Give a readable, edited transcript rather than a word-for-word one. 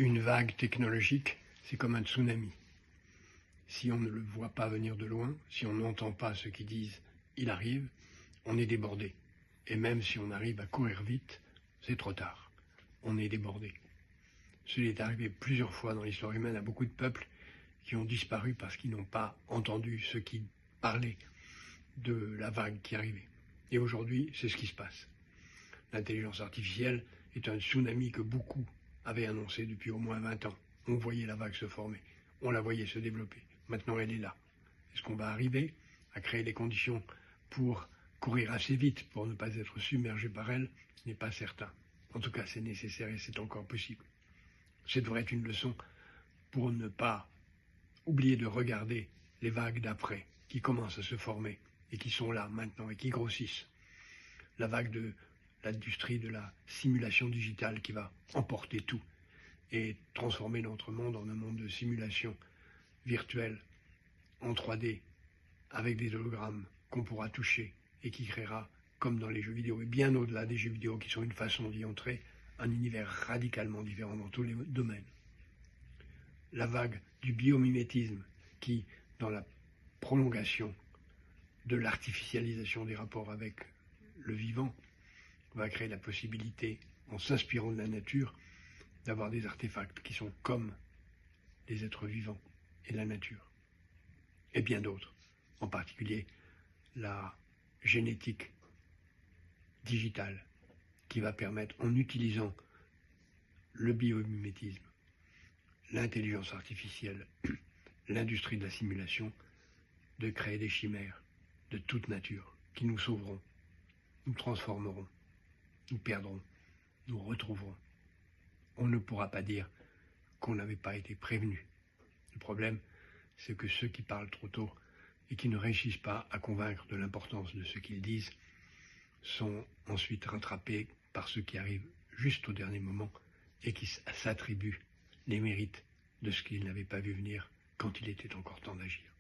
Une vague technologique, c'est comme un tsunami. Si on ne le voit pas venir de loin, si on n'entend pas ceux qui disent « il arrive », on est débordé. Et même si on arrive à courir vite, c'est trop tard. On est débordé. Cela est arrivé plusieurs fois dans l'histoire humaine à beaucoup de peuples qui ont disparu parce qu'ils n'ont pas entendu ceux qui parlaient de la vague qui arrivait. Et aujourd'hui, c'est ce qui se passe. L'intelligence artificielle est un tsunami que beaucoup avaient annoncé depuis au moins 20 ans. On voyait la vague se former, on la voyait se développer. Maintenant, elle est là. Est-ce qu'on va arriver à créer les conditions pour courir assez vite pour ne pas être submergé par elle? Ce n'est pas certain. En tout cas, c'est nécessaire et c'est encore possible. Ce devrait être une leçon pour ne pas oublier de regarder les vagues d'après qui commencent à se former et qui sont là maintenant et qui grossissent. La vague de l'industrie de la simulation digitale qui va emporter tout et transformer notre monde en un monde de simulation virtuelle en 3D avec des hologrammes qu'on pourra toucher et qui créera, comme dans les jeux vidéo et bien au-delà des jeux vidéo qui sont une façon d'y entrer, un univers radicalement différent dans tous les domaines. La vague du biomimétisme qui, dans la prolongation de l'artificialisation des rapports avec le vivant, va créer la possibilité, en s'inspirant de la nature, d'avoir des artefacts qui sont comme les êtres vivants et la nature. Et bien d'autres, en particulier la génétique digitale, qui va permettre, en utilisant le biomimétisme, l'intelligence artificielle, l'industrie de la simulation, de créer des chimères de toute nature qui nous sauveront, nous transformeront, nous perdrons, nous retrouverons. On ne pourra pas dire qu'on n'avait pas été prévenu. Le problème, c'est que ceux qui parlent trop tôt et qui ne réussissent pas à convaincre de l'importance de ce qu'ils disent sont ensuite rattrapés par ceux qui arrivent juste au dernier moment et qui s'attribuent les mérites de ce qu'ils n'avaient pas vu venir quand il était encore temps d'agir.